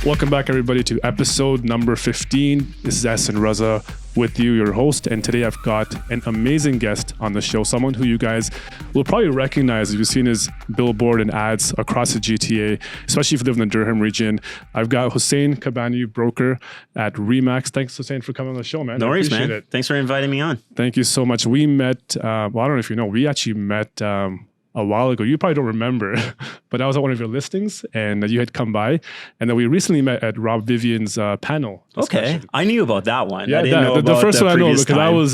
Welcome back, everybody, to episode number 15. This is Ahsan Raza with you, your host. And today I've got an amazing guest on the show, someone who you guys will probably recognize if you've seen his billboard and ads across the GTA, especially if you live in the Durham region. I've got Hussein Kabani, broker at Remax. Thanks, Hussein, for coming on the show, man. No worries, man. It. Thanks for inviting me on. Thank you so much. We met, well, I don't know if you know, we actually met a while ago. You probably don't remember, but I was at one of your listings and you had come by, and then we recently met at Rob Vivian's panel discussion. Okay, I knew about that one. Yeah, I didn't know about the first one I know because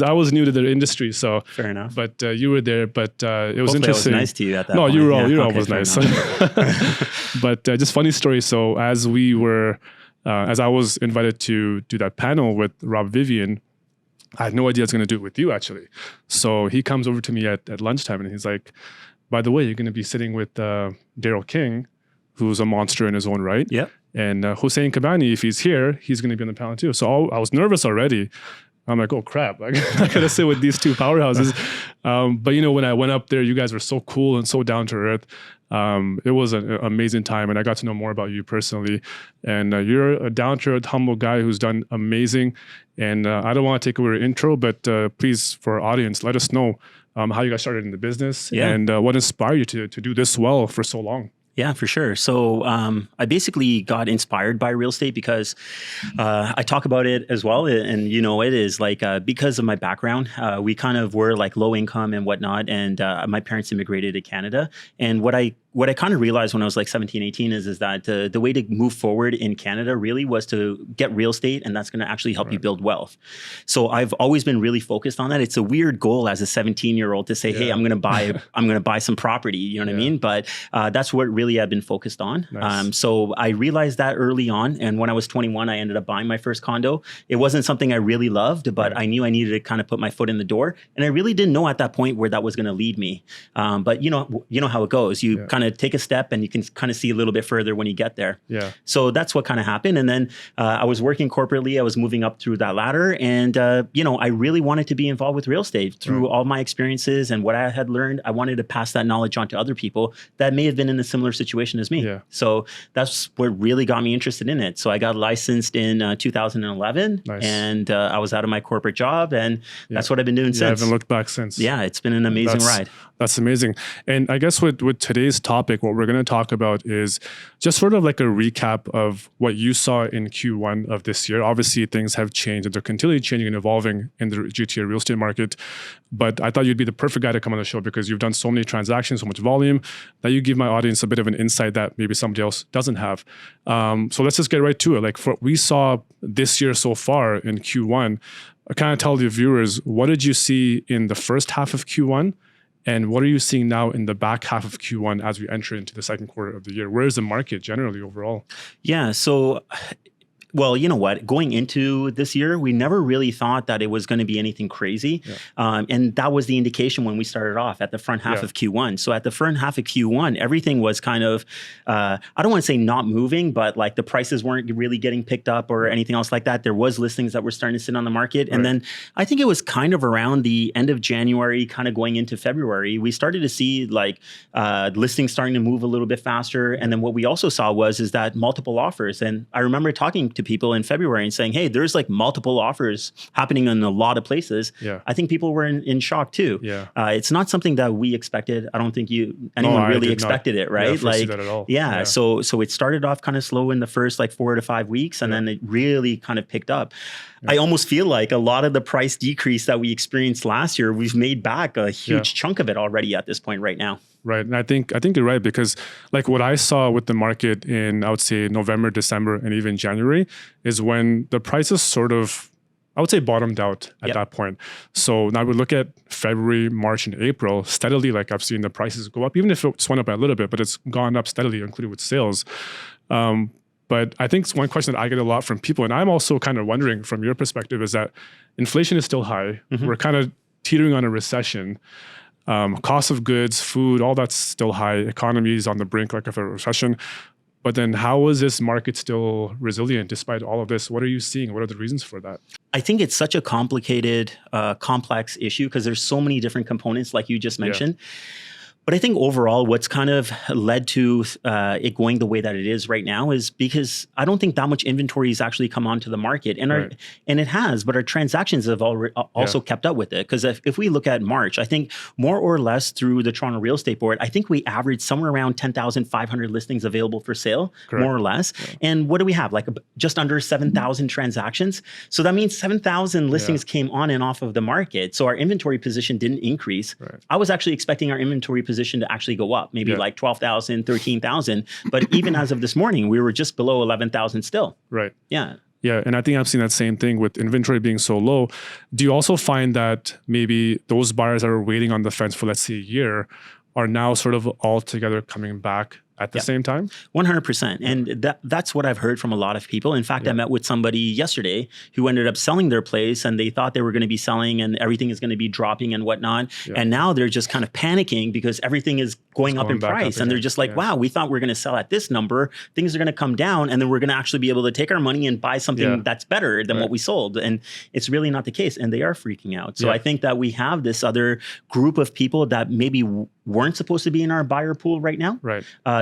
time. I was new to the industry, so fair enough. But you were there, but it was Hopefully interesting. I was nice to you at that no, point. you were Okay, always nice. But just funny story. So as we were, as I was invited to do that panel with Rob Vivian, I had no idea I was going to do it with you actually. So he comes over to me at lunchtime and he's like, by the way, you're going to be sitting with Daryl King, who's a monster in his own right. Yep. And Hussein Kabani, if he's here, he's going to be on the panel too. So I was nervous already. I'm like, oh crap, I got to sit with these two powerhouses. But you know, when I went up there, you guys were so cool and so down to earth. It was an amazing time, and I got to know more about you personally. And you're a down to earth, humble guy who's done amazing. And I don't want to take away your intro, but please, for our audience, let us know how you got started in the business and what inspired you to do this well for so long. Yeah, for sure. So I basically got inspired by real estate because I talk about it as well. And, you know, it is like because of my background, we kind of were like low income and whatnot. And my parents immigrated to Canada. And what I kind of realized when I was like 17, 18 is that the way to move forward in Canada really was to get real estate, and that's going to actually help you build wealth. So I've always been really focused on that. It's a weird goal as a 17-year-old to say, hey, I'm going to buy some property, you know what I mean? But that's what really I've been focused on. Nice. So I realized that early on. And when I was 21, I ended up buying my first condo. It wasn't something I really loved, but I knew I needed to kind of put my foot in the door. And I really didn't know at that point where that was going to lead me. But you know how it goes. You kind of take a step and you can kind of see a little bit further when you get there. Yeah. So that's what kind of happened. And then I was working corporately. I was moving up through that ladder. And, I really wanted to be involved with real estate through all my experiences and what I had learned. I wanted to pass that knowledge on to other people that may have been in a similar situation as me. Yeah. So that's what really got me interested in it. So I got licensed in 2011 and I was out of my corporate job, and that's what I've been doing since. I haven't looked back since. Yeah, it's been an amazing ride. That's amazing. And I guess with today's topic, what we're going to talk about is just sort of like a recap of what you saw in Q1 of this year. Obviously, things have changed and they're continually changing and evolving in the GTA real estate market. But I thought you'd be the perfect guy to come on the show because you've done so many transactions, so much volume, that you give my audience a bit of an insight that maybe somebody else doesn't have. So let's just get right to it. Like for what we saw this year so far in Q1, I kind of tell the viewers, what did you see in the first half of Q1? And what are you seeing now in the back half of Q1 as we enter into the second quarter of the year? Where is the market generally overall? Yeah, so, well, you know what? Going into this year, we never really thought that it was going to be anything crazy. Yeah. And that was the indication when we started off at the front half of Q1. So at the front half of Q1, everything was kind of, I don't want to say not moving, but like the prices weren't really getting picked up or anything else like that. There was listings that were starting to sit on the market. And then I think it was kind of around the end of January, kind of going into February, we started to see like listings starting to move a little bit faster. And then what we also saw is that multiple offers. And I remember talking to people in February and saying, hey, there's like multiple offers happening in a lot of places. Yeah. I think people were in shock too. Yeah. It's not something that we expected. I don't think anyone really expected it, right? Yeah, like, that at all. Yeah. So it started off kind of slow in the first like 4 to 5 weeks, and then it really kind of picked up. Yeah. I almost feel like a lot of the price decrease that we experienced last year, we've made back a huge chunk of it already at this point right now. Right. And I think you're right, because like what I saw with the market in, I would say, November, December, and even January is when the prices sort of, I would say, bottomed out at that point. So now we look at February, March, and April steadily, like I've seen the prices go up, even if it just went up by a little bit, but it's gone up steadily, including with sales. But I think one question that I get a lot from people, and I'm also kind of wondering from your perspective, is that inflation is still high. Mm-hmm. We're kind of teetering on a recession. Cost of goods, food, all that's still high. Economy is on the brink like of a recession. But then how is this market still resilient despite all of this? What are you seeing? What are the reasons for that? I think it's such a complicated, complex issue because there's so many different components like you just mentioned. But I think overall, what's kind of led to it going the way that it is right now is because I don't think that much inventory has actually come onto the market, and and it has, but our transactions have also kept up with it. Because if we look at March, I think more or less through the Toronto Real Estate Board, I think we averaged somewhere around 10,500 listings available for sale, more or less. Yeah. And what do we have? Like just under 7,000 transactions. So that means 7,000 listings came on and off of the market. So our inventory position didn't increase. I was actually expecting our inventory position to actually go up, maybe like 12,000, 13,000. But even as of this morning, we were just below 11,000 still. Right. Yeah. Yeah. And I think I've seen that same thing with inventory being so low. Do you also find that maybe those buyers that are waiting on the fence for, let's say, a year are now sort of all together coming back at the same time? 100%. And that's what I've heard from a lot of people. In fact, I met with somebody yesterday who ended up selling their place, and they thought they were going to be selling and everything is going to be dropping and whatnot. And now they're just kind of panicking because everything is going up in price. And they're just like, wow, we thought we were going to sell at this number. Things are going to come down, and then we're going to actually be able to take our money and buy something that's better than what we sold. And it's really not the case. And they are freaking out. So I think that we have this other group of people that maybe weren't supposed to be in our buyer pool right now.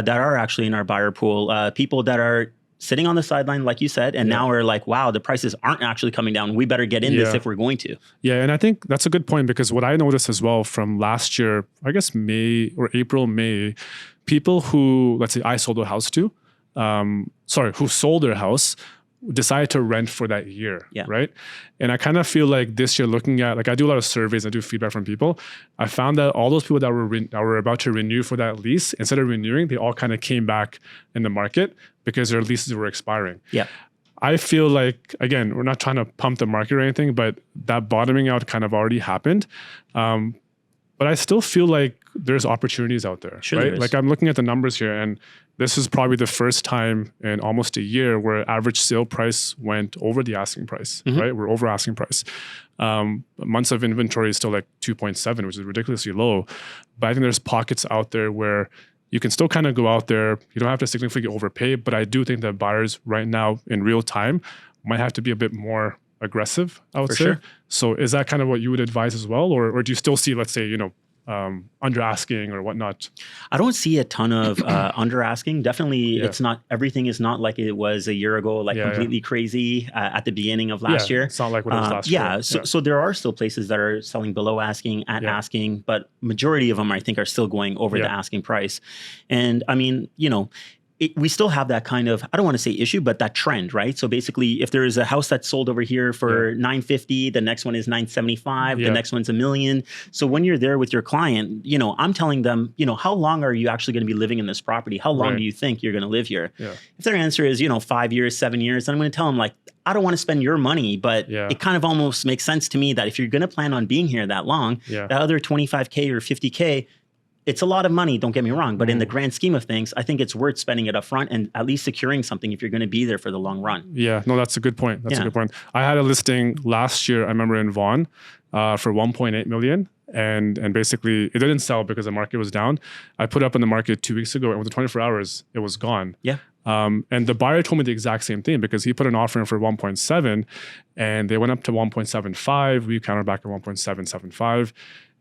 That are actually in our buyer pool, people that are sitting on the sideline, like you said, and now are like, wow, the prices aren't actually coming down. We better get in this if we're going to. Yeah, and I think that's a good point, because what I noticed as well from last year, I guess May or April, May, people who, let's say I sold a house to, who sold their house, decided to rent for that year, right? And I kind of feel like this year, looking at, like I do a lot of surveys, I do feedback from people. I found that all those people that were about to renew for that lease, instead of renewing, they all kind of came back in the market because their leases were expiring. Yeah. I feel like, again, we're not trying to pump the market or anything, but that bottoming out kind of already happened. But I still feel like there's opportunities out there, right? Like I'm looking at the numbers here, and this is probably the first time in almost a year where average sale price went over the asking price, right? We're over asking price. Months of inventory is still like 2.7, which is ridiculously low. But I think there's pockets out there where you can still kind of go out there. You don't have to significantly overpay, but I do think that buyers right now in real time might have to be a bit more aggressive, I would say. Sure. So is that kind of what you would advise as well? Or do you still see, let's say, under asking or whatnot? I don't see a ton of under asking. Definitely, it's not, everything is not like it was a year ago, like completely crazy at the beginning of last year. It's not like what it was last year. So there are still places that are selling below asking, at asking, but majority of them, I think, are still going over the asking price. And I mean, we still have that kind of, I don't want to say issue, but that trend, right? So basically, if there is a house that's sold over here for $950, the next one is $975, the next one's $1 million. So when you're there with your client, I'm telling them, how long are you actually going to be living in this property? How long do you think you're going to live here? If their answer is, 5 years, 7 years, then I'm going to tell them, like, I don't want to spend your money, but it kind of almost makes sense to me that if you're going to plan on being here that long, that other $25K or $50K, it's a lot of money, don't get me wrong, but in the grand scheme of things, I think it's worth spending it up front and at least securing something if you're going to be there for the long run. Yeah, no, that's a good point. That's a good point. I had a listing last year, I remember in Vaughan, for 1.8 million. And basically it didn't sell because the market was down. I put it up in the market 2 weeks ago, and within 24 hours, it was gone. Yeah. And the buyer told me the exact same thing, because he put an offer in for 1.7 and they went up to 1.75. We countered back at 1.775.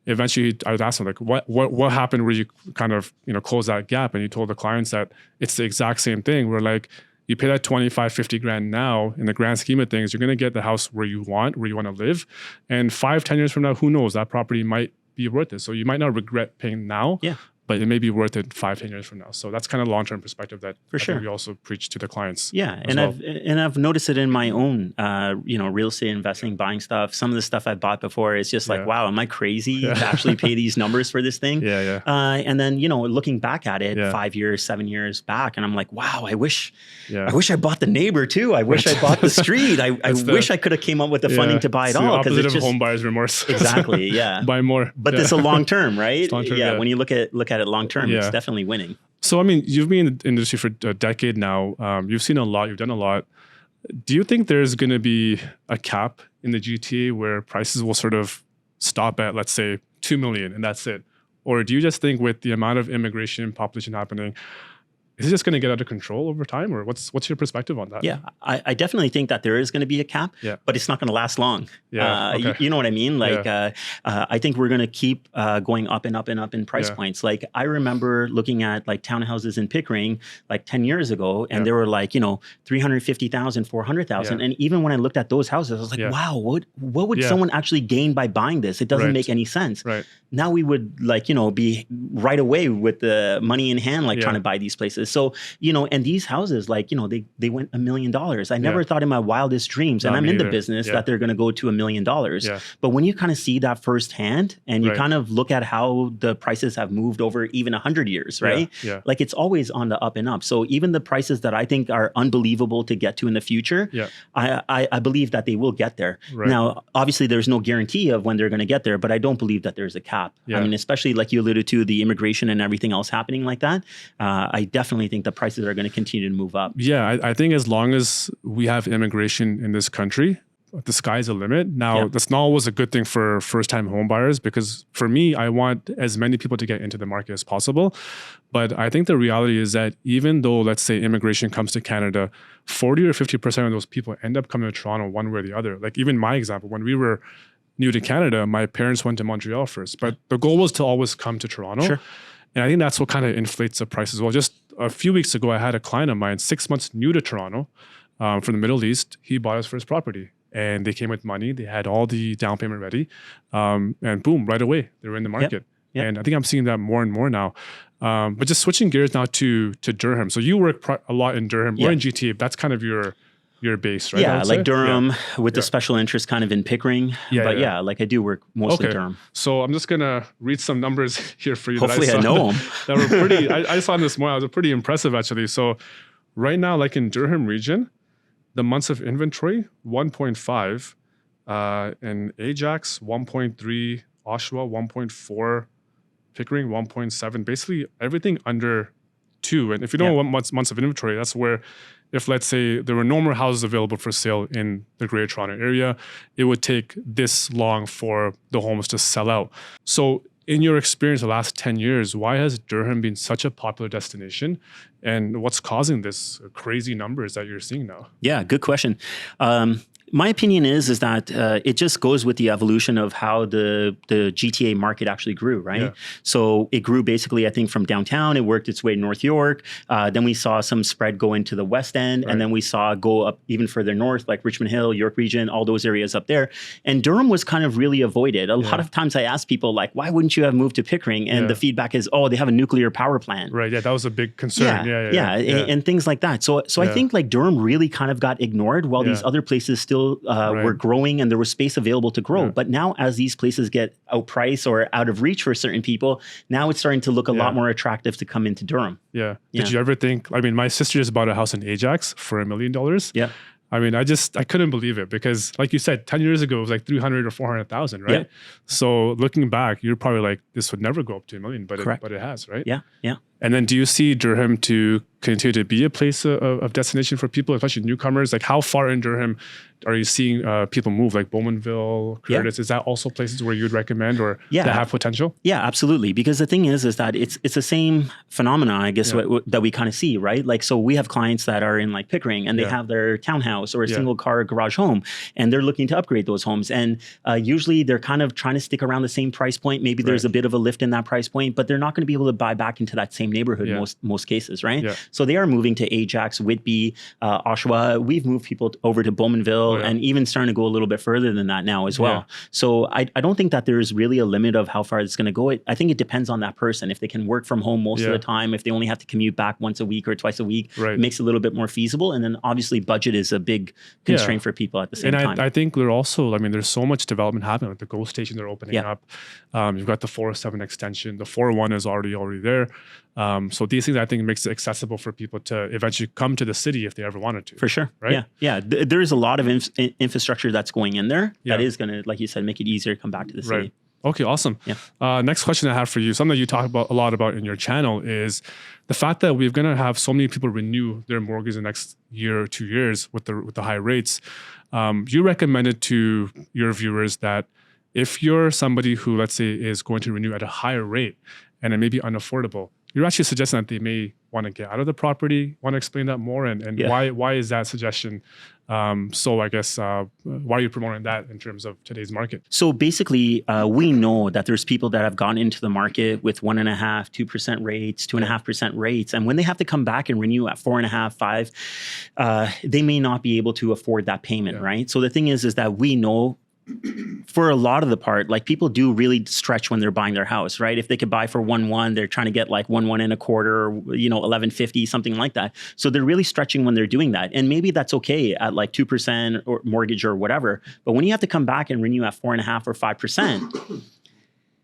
Eventually, I would ask him, like, what happened where you kind of, close that gap? And he told the clients that it's the exact same thing. We're like, you pay that 25, 50 grand now, in the grand scheme of things, you're going to get the house where you want to live. And 5, 10 years from now, who knows, that property might be worth it. So you might not regret paying now, but it may be worth it 5, 10 years from now. So that's kind of long-term perspective that I think we also preach to the clients. Yeah, and I've noticed it in my own, real estate investing, buying stuff. Some of the stuff I bought before, it's just like, wow, am I crazy to actually pay these numbers for this thing? And then looking back at it 5 years, 7 years back, and I'm like, wow, I wish I bought the neighbor too. I wish I bought the street. I wish I could have came up with the funding to buy it all. Because it's just home buyer's remorse. Exactly. Yeah. Buy more. But it's a long term, right? Yeah. When you look at it long term, it's definitely winning. So, I mean, you've been in the industry for a decade now. You've seen a lot. You've done a lot. Do you think there's going to be a cap in the GTA where prices will sort of stop at, let's say, 2 million and that's it? Or do you just think with the amount of immigration, population happening, is it just going to get out of control over time, or what's your perspective on that? Yeah, I definitely think that there is going to be a cap, but it's not going to last long. Yeah, okay. You know what I mean? Like, I think we're going to keep going up and up and up in price points. Like, I remember looking at like townhouses in Pickering like 10 years ago, and they were like, you know, 350,000, 400,000. And even when I looked at those houses, I was like, wow, what would someone actually gain by buying this? It doesn't make any sense. Right. Now we would like, you know, be right away with the money in hand, like trying to buy these places. So, you know, and these houses, like, you know, they went $1 million. I never thought in my wildest dreams, and I'm in the business, that they're going to go to $1 million. But when you kind of see that firsthand, and you kind of look at how the prices have moved over even 100 years, right? Like, it's always on the up and up. So even the prices that I think are unbelievable to get to in the future, I believe that they will get there. Now, obviously, there's no guarantee of when they're going to get there, but I don't believe that there's a cap. I mean, especially like you alluded to, the immigration and everything else happening like that. I definitely think the prices are going to continue to move up. Yeah, I think as long as we have immigration in this country, the sky's the limit. Now, that's not always a good thing for first-time home buyers, because for me, I want as many people to get into the market as possible. But I think the reality is that even though, let's say, immigration comes to Canada, 40 or 50% of those people end up coming to Toronto one way or the other. Like, even my example, when we were new to Canada, my parents went to Montreal first, but the goal was to always come to Toronto. And I think that's what kind of inflates the price as well. Just a few weeks ago, I had a client of mine, 6 months new to Toronto, from the Middle East. He bought his first property, and they came with money. They had all the down payment ready, and boom, right away, they were in the market. And I think I'm seeing that more and more now. But just switching gears now to Durham. So you work a lot in Durham or in GTA. That's kind of your base, right? Yeah, like Durham with the special interest kind of in Pickering. But like I do work mostly Durham. So I'm just going to read some numbers here for you. Hopefully I know them. That were pretty, I saw them this morning. They were pretty impressive, actually. So right now, like in Durham region, the months of inventory, 1.5, and Ajax, 1.3, Oshawa, 1.4, Pickering, 1.7, basically everything under 2. And if you don't want months of inventory, that's where, if let's say there were no more houses available for sale in the Greater Toronto area, it would take this long for the homes to sell out. So in your experience the last 10 years, why has Durham been such a popular destination? And what's causing this crazy numbers that you're seeing now? Yeah, good question. My opinion is that it just goes with the evolution of how the GTA market actually grew, right? So it grew basically, I think, from downtown. It worked its way to North York. Then we saw some spread go into the West End. And then we saw go up even further north, like Richmond Hill, York Region, all those areas up there. And Durham was kind of really avoided. A lot of times I ask people, like, why wouldn't you have moved to Pickering? And the feedback is, oh, they have a nuclear power plant. Right, that was a big concern. And things like that. So I think like Durham really kind of got ignored while these other places still were growing and there was space available to grow. But now as these places get outpriced or out of reach for certain people, now it's starting to look a lot more attractive to come into Durham. Did you ever think, I mean, my sister just bought a house in Ajax for $1 million. I mean, I couldn't believe it, because like you said, 10 years ago, it was like 300 or 400,000, right? So looking back, you're probably like, this would never go up to $1 million, but it has, right? And then do you see Durham to continue to be a place of destination for people, especially newcomers? Like, how far in Durham are you seeing people move, like Bowmanville, Curtis? Is that also places where you'd recommend or that have potential? Yeah, absolutely. Because the thing is that it's the same phenomena, I guess, that we kind of see, right? Like, so we have clients that are in like Pickering, and they have their townhouse or a single car garage home, and they're looking to upgrade those homes. And usually they're kind of trying to stick around the same price point. Maybe there's a bit of a lift in that price point, but they're not going to be able to buy back into that same neighborhood most cases, right? So they are moving to Ajax, Whitby, Oshawa. We've moved people over to Bowmanville and even starting to go a little bit further than that now as well. So I don't think that there's really a limit of how far it's going to go. I think it depends on that person. If they can work from home most of the time, if they only have to commute back once a week or twice a week, it makes it a little bit more feasible. And then obviously budget is a big constraint for people at the same time. And I think they're also, I mean, there's so much development happening. Like the GO station they're opening up. You've got the 407 extension. The 401 is already there. So these things, I think, makes it accessible for people to eventually come to the city if they ever wanted to. For sure. Right? There is a lot of infrastructure that's going in there that is going to, like you said, make it easier to come back to the city. Okay, awesome. Next question I have for you, something that you talk about a lot about in your channel, is the fact that we're going to have so many people renew their mortgage in the next year or 2 years with the high rates. You recommended to your viewers that if you're somebody who, let's say, is going to renew at a higher rate and it may be unaffordable, you're actually suggesting that they may want to get out of the property. Want to explain that more, and why is that suggestion? So I guess why are you promoting that in terms of today's market? So basically, we know that there's people that have gone into the market with 1.5%, 2% rates, 2.5% rates, and when they have to come back and renew at 4.5%, 5%, they may not be able to afford that payment, right? So the thing is that we know, for a lot of the part, like people do really stretch when they're buying their house, right? If they could buy for 1.1, they're trying to get like 1.25, 11.50, something like that. So they're really stretching when they're doing that. And maybe that's okay at like 2% or mortgage or whatever. But when you have to come back and renew at 4.5% or 5%,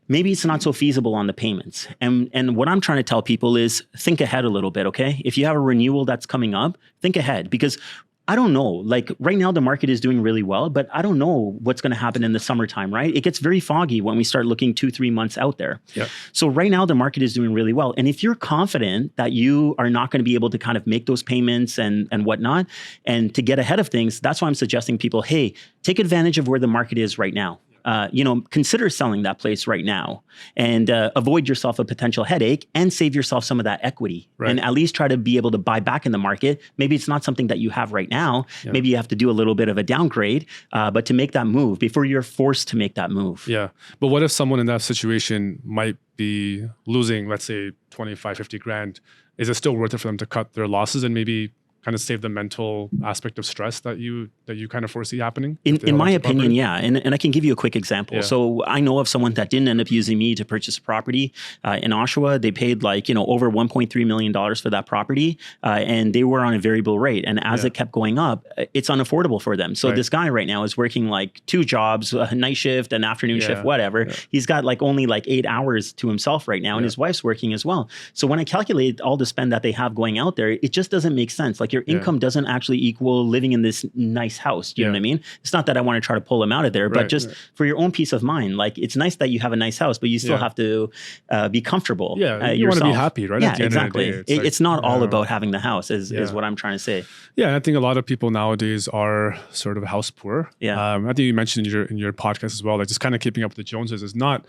maybe it's not so feasible on the payments. And what I'm trying to tell people is think ahead a little bit, okay? If you have a renewal that's coming up, think ahead, because I don't know, like right now the market is doing really well, but I don't know what's going to happen in the summertime, right? It gets very foggy when we start looking 2-3 months out there. Yeah. So right now the market is doing really well. And if you're confident that you are not going to be able to kind of make those payments and whatnot, and to get ahead of things, that's why I'm suggesting people, hey, take advantage of where the market is right now. Consider selling that place right now and avoid yourself a potential headache and save yourself some of that equity, and at least try to be able to buy back in the market. Maybe it's not something that you have right now. Yeah. Maybe you have to do a little bit of a downgrade, but to make that move before you're forced to make that move. Yeah. But what if someone in that situation might be losing, let's say 25, 50 grand? Is it still worth it for them to cut their losses and maybe kind of save the mental aspect of stress that you kind of foresee happening? In my opinion, yeah. And I can give you a quick example. Yeah. So I know of someone that didn't end up using me to purchase a property in Oshawa. They paid over $1.3 million for that property, and they were on a variable rate. And as it kept going up, it's unaffordable for them. So this guy right now is working like 2 jobs, a night shift, an afternoon shift, whatever. Yeah. He's got like only like 8 hours to himself right now, and his wife's working as well. So when I calculate all the spend that they have going out there, it just doesn't make sense. Like your income doesn't actually equal living in this nice house. Do you know what I mean? It's not that I want to try to pull them out of there, but just for your own peace of mind. Like it's nice that you have a nice house, but you still have to be comfortable. Yeah, you want to be happy, right? Yeah, exactly. It's not all about having the house, is what I'm trying to say. Yeah, I think a lot of people nowadays are sort of house poor. Yeah, I think you mentioned in your podcast as well, like just kind of keeping up with the Joneses is not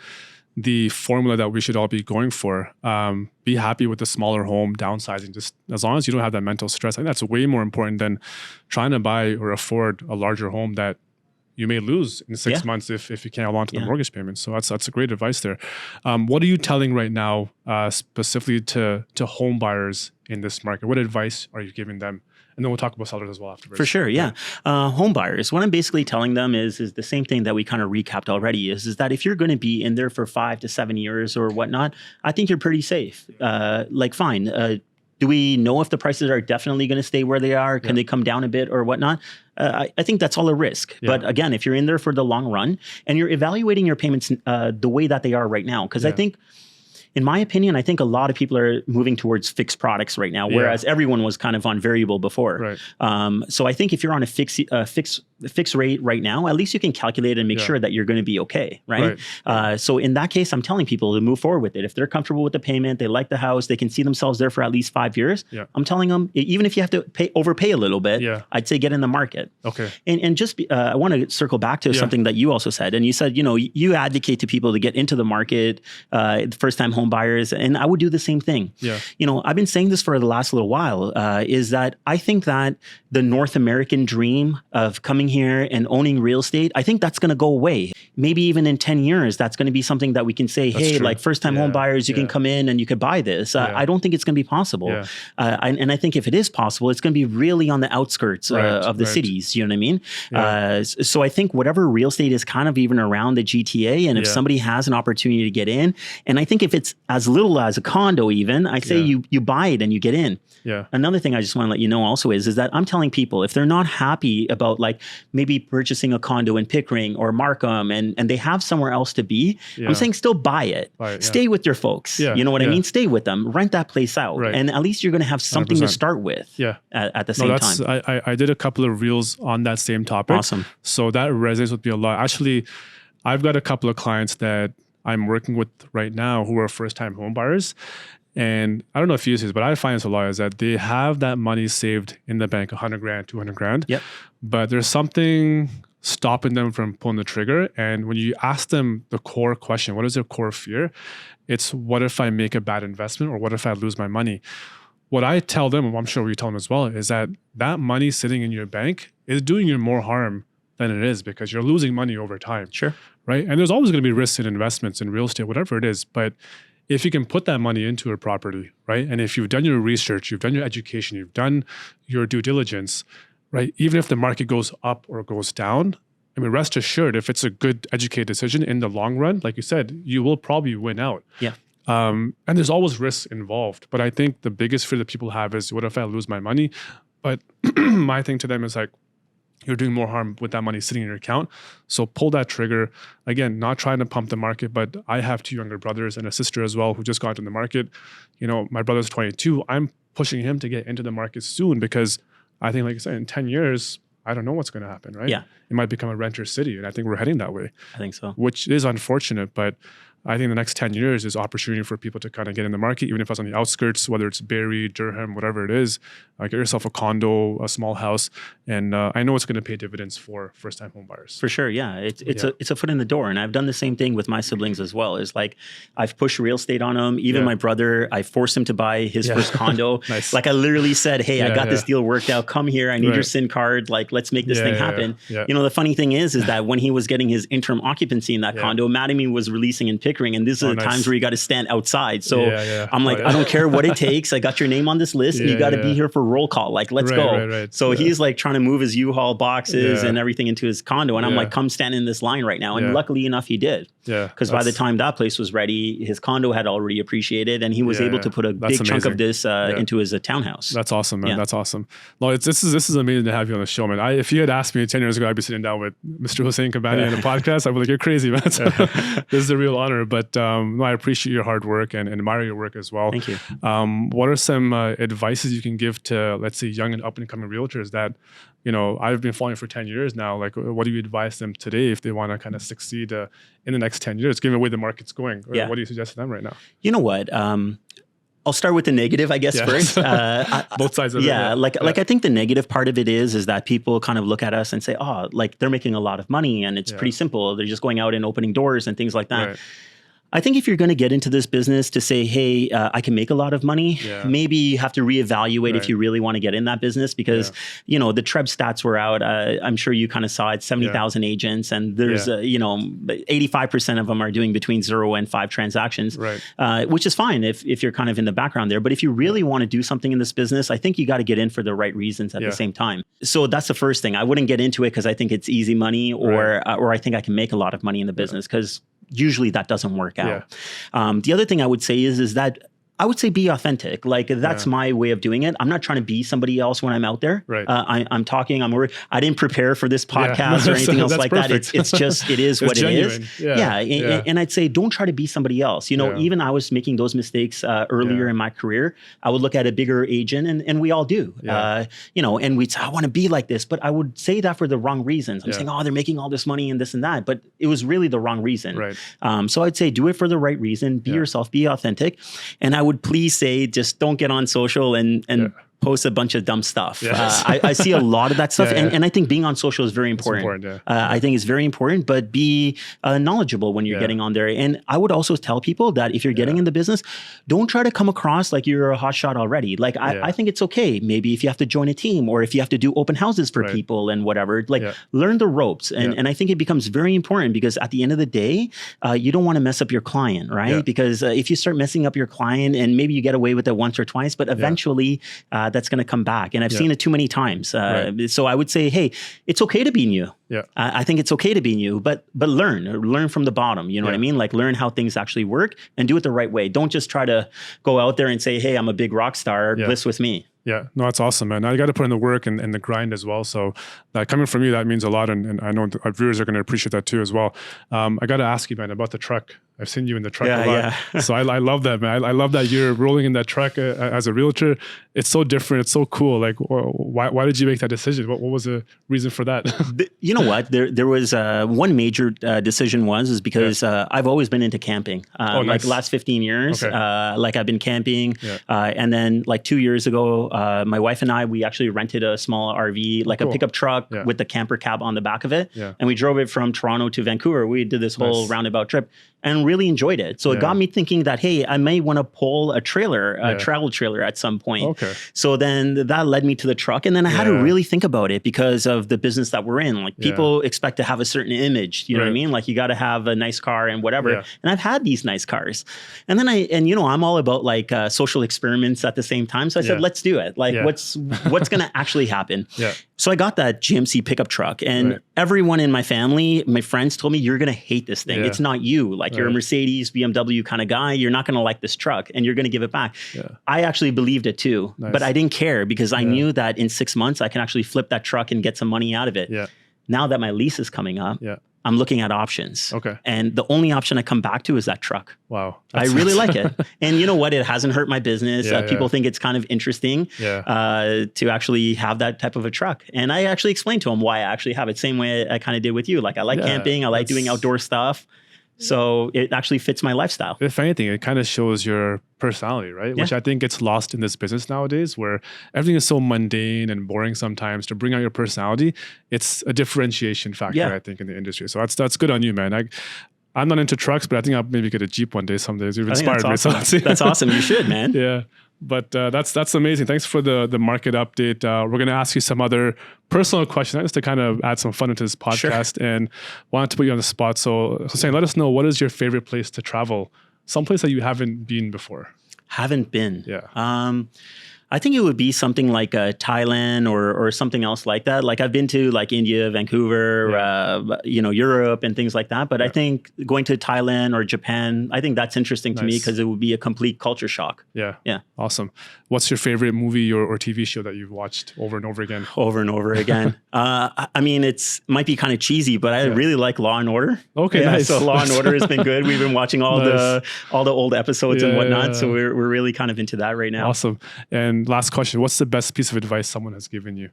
the formula that we should all be going for. Be happy with a smaller home, downsizing, just as long as you don't have that mental stress. I think that's way more important than trying to buy or afford a larger home that you may lose in 6 months if you can't hold on to the mortgage payment. So that's a great advice there. What are you telling right now specifically to home buyers in this market? What advice are you giving them? And then we'll talk about sellers as well afterwards. For sure, yeah. Home buyers, what I'm basically telling them is the same thing that we kind of recapped already, is that if you're going to be in there for 5 to 7 years or whatnot, I think you're pretty safe. Fine. Do we know if the prices are definitely going to stay where they are? Can they come down a bit or whatnot? I think that's all a risk. Yeah. But again, if you're in there for the long run and you're evaluating your payments the way that they are right now, because I think, in my opinion, I think a lot of people are moving towards fixed products right now, whereas everyone was kind of on variable before. Right. So I think if you're on a fixed rate right now, at least you can calculate and make sure that you're going to be okay, right? So in that case, I'm telling people to move forward with it. If they're comfortable with the payment, they like the house, they can see themselves there for at least 5 years. Yeah. I'm telling them, even if you have to overpay a little bit, I'd say get in the market. Okay. And just, I want to circle back to something that you also said. And you said, you advocate to people to get into the market, first time home buyers, and I would do the same thing. Yeah. I've been saying this for the last little while, is that I think that the North American dream of coming here and owning real estate, I think that's going to go away. Maybe even in 10 years, that's going to be something that we can say, that's hey, true. Like first time home buyers, you can come in and you could buy this. I don't think it's going to be possible. Yeah. And I think if it is possible, it's going to be really on the outskirts of the cities. You know what I mean? Yeah. So I think whatever real estate is kind of even around the GTA, and if somebody has an opportunity to get in, and I think if it's as little as a condo even, I say you buy it and you get in. Yeah. Another thing I just want to let you know also is that I'm telling people, if they're not happy about like maybe purchasing a condo in Pickering or Markham and they have somewhere else to be, I'm saying still buy it. Stay with your folks. Yeah. You know what I mean? Stay with them. Rent that place out. Right. And at least you're going to have something 100%. To start with at the same time. I did a couple of reels on that same topic. Awesome. So that resonates with me a lot. Actually, I've got a couple of clients that I'm working with right now who are first-time home buyers. And I don't know if you use this, but I find this a lot, is that they have that money saved in the bank, 100 grand, 200 grand. Yep. But there's something stopping them from pulling the trigger. And when you ask them the core question, what is their core fear? It's, what if I make a bad investment, or what if I lose my money? What I tell them, and I'm sure we tell them as well, is that money sitting in your bank is doing you more harm than it is, because you're losing money over time. Sure. Right? And there's always going to be risks in investments in real estate, whatever it is. But if you can put that money into a property, right? And if you've done your research, you've done your education, you've done your due diligence, right? Even if the market goes up or goes down, I mean, rest assured, if it's a good educated decision in the long run, like you said, you will probably win out. Yeah. And there's always risks involved. But I think the biggest fear that people have is, what if I lose my money? But my thing to them is like, you're doing more harm with that money sitting in your account. So pull that trigger. Again, not trying to pump the market, but I have 2 younger brothers and a sister as well who just got in the market. You know, my brother's 22. I'm pushing him to get into the market soon, because I think, like I said, in 10 years, I don't know what's going to happen, right? Yeah. It might become a renter city. And I think we're heading that way. I think so. Which is unfortunate, but I think the next 10 years is opportunity for people to kind of get in the market, even if it's on the outskirts, whether it's Barrie, Durham, whatever it is. Get yourself a condo, a small house, and I know it's going to pay dividends for first-time home buyers. For sure, yeah. It's a foot in the door, and I've done the same thing with my siblings as well. Is like I've pushed real estate on them. Even my brother, I forced him to buy his first condo. Nice. Like I literally said, "Hey, I got this deal worked out. Come here. I need your SIN card. Like let's make this thing happen." You know, the funny thing is that when he was getting his interim occupancy in that condo, Mattamy was releasing in Pickering, and this is the times where you got to stand outside. So I'm like, I don't care what it takes. I got your name on this list, and you got to be here for roll call. Like, let's go. Right. So he's like trying to move his U-Haul boxes and everything into his condo. And I'm like, come stand in this line right now. And luckily enough, he did. Yeah. Because by the time that place was ready, his condo had already appreciated, and he was able to put a big chunk of this into his townhouse. That's awesome, man. That's awesome. Well, this is amazing to have you on the show, man. If you had asked me 10 years ago, I'd be sitting down with Mr. Hussein Kabani on a podcast, I'd be like, you're crazy, man. So, this is a real honor. But no, I appreciate your hard work and admire your work as well. Thank you. What are some advices you can give to, let's say, young and up and coming realtors that, you know, I've been following for 10 years now. Like, what do you advise them today if they want to kind of succeed in the next 10 years, given the way the market's going? Or what do you suggest to them right now? You know what? I'll start with the negative, I guess, first. Both sides of it. Like I think the negative part of it is that people kind of look at us and say, oh, like they're making a lot of money and it's pretty simple. They're just going out and opening doors and things like that. Right. I think if you're going to get into this business to say, hey, I can make a lot of money, maybe you have to reevaluate if you really want to get in that business, because, you know, the TREB stats were out. I'm sure you kind of saw it, 70,000 agents, and there's, you know, 85% of them are doing between 0 and 5 transactions, which is fine if you're kind of in the background there. But if you really want to do something in this business, I think you got to get in for the right reasons at the same time. So that's the first thing. I wouldn't get into it because I think it's easy money, or I think I can make a lot of money in the business, because usually that doesn't work out. The other thing I would say is that I would say be authentic. Like that's my way of doing it. I'm not trying to be somebody else when I'm out there. Right. I'm talking. I didn't prepare for this podcast or anything else like perfect. That. It's just it is what genuine. It is. And I'd say don't try to be somebody else. You know, even I was making those mistakes earlier in my career. I would look at a bigger agent, and we all do. You know, and we'd say, I want to be like this, but I would say that for the wrong reasons. I'm saying, oh, they're making all this money and this and that, but it was really the wrong reason. Right. So I'd say do it for the right reason. Be yourself. Be authentic. And I would please say, just don't get on social and post a bunch of dumb stuff. I see a lot of that stuff. And I think being on social is very important. I think it's very important, but be knowledgeable when you're getting on there. And I would also tell people that if you're getting in the business, don't try to come across like you're a hot shot already. Like I think it's okay. Maybe if you have to join a team, or if you have to do open houses for people and whatever, like learn the ropes. And I think it becomes very important, because at the end of the day, you don't want to mess up your client, right? Because if you start messing up your client, and maybe you get away with it once or twice, but eventually that's going to come back. And I've seen it too many times. So I would say, hey, it's okay to be new. I think it's okay to be new, but learn from the bottom. You know what I mean? Like learn how things actually work and do it the right way. Don't just try to go out there and say, hey, I'm a big rock star, bliss with me. Yeah, no, that's awesome, man. Now you got to put in the work and the grind as well. So coming from you, that means a lot. And I know our viewers are going to appreciate that too as well. I got to ask you, man, about the truck. I've seen you in the truck Yeah, a lot. yeah. So I love that, man. I love that you're rolling in that truck as a realtor. It's so different. It's so cool. Like, why did you make that decision? What was the reason for that? You know what? There was one major decision is because I've always been into camping. Nice. Like the last 15 years, Okay. like I've been camping. And then like 2 years ago, my wife and I, we actually rented a small RV, like a pickup truck with the camper cab on the back of it. And we drove it from Toronto to Vancouver. We did this whole roundabout trip and really enjoyed it. So it got me thinking that, hey, I may want to pull a trailer, a travel trailer at some point. Okay. So then that led me to the truck. And then I had to really think about it because of the business that we're in. Like people expect to have a certain image, you know what I mean? Like you got to have a nice car and whatever. And I've had these nice cars. And then I'm all about like social experiments at the same time. So I said, let's do it. Like what's going to actually happen? So I got that GMC pickup truck and everyone in my family, my friends told me, you're going to hate this thing. It's not you. Like you're a Mercedes, BMW kind of guy. You're not going to like this truck and you're going to give it back. I actually believed it too, but I didn't care because I knew that in 6 months I can actually flip that truck and get some money out of it. Now that my lease is coming up, I'm looking at options. Okay. And the only option I come back to is that truck. Wow. I really like it. And you know what? It hasn't hurt my business. People think it's kind of interesting to actually have that type of a truck. And I actually explained to them why I actually have it. Same way I kind of did with you. Like I like camping. I like doing outdoor stuff. So it actually fits my lifestyle. If anything, it kind of shows your personality, right? Which I think gets lost in this business nowadays where everything is so mundane and boring sometimes. To bring out your personality, it's a differentiation factor, I think, in the industry. So that's good on you, man. I'm not into trucks, but I think I'll maybe get a Jeep one day some days. You've inspired me. Awesome. So that's awesome. You should, man. Yeah. But that's amazing. Thanks for the market update. We're going to ask you some other personal questions just to kind of add some fun into this podcast and wanted to put you on the spot. So Hussein, let us know, what is your favorite place to travel? Someplace that you haven't been before. Haven't been. Yeah. I think it would be something like Thailand or something else like that. Like I've been to like India, Vancouver, Europe and things like that. But I think going to Thailand or Japan, I think that's interesting to me because it would be a complete culture shock. Yeah. Yeah. Awesome. What's your favorite movie or TV show that you've watched over and over again? Over and over again. I mean, might be kind of cheesy, but I really like Law and Order. Okay, nice. So Law and Order has been good. We've been watching all the old episodes and whatnot. So we're really kind of into that right now. Awesome. And last question, what's the best piece of advice someone has given you?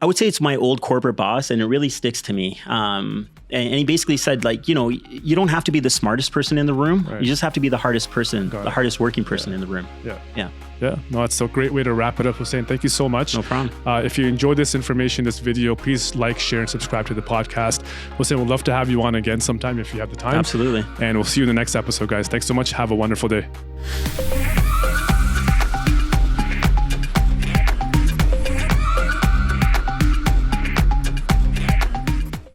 I would say it's my old corporate boss, and it really sticks to me. And he basically said, like, you don't have to be the smartest person in the room. You just have to be the hardest person, the hardest working person in the room. Yeah. No, it's a great way to wrap it up, Hussein. Thank you so much. No problem. If you enjoyed this information, this video, please like, share, and subscribe to the podcast. Hussein, we'd love to have you on again sometime if you have the time. Absolutely. And we'll see you in the next episode, guys. Thanks so much. Have a wonderful day.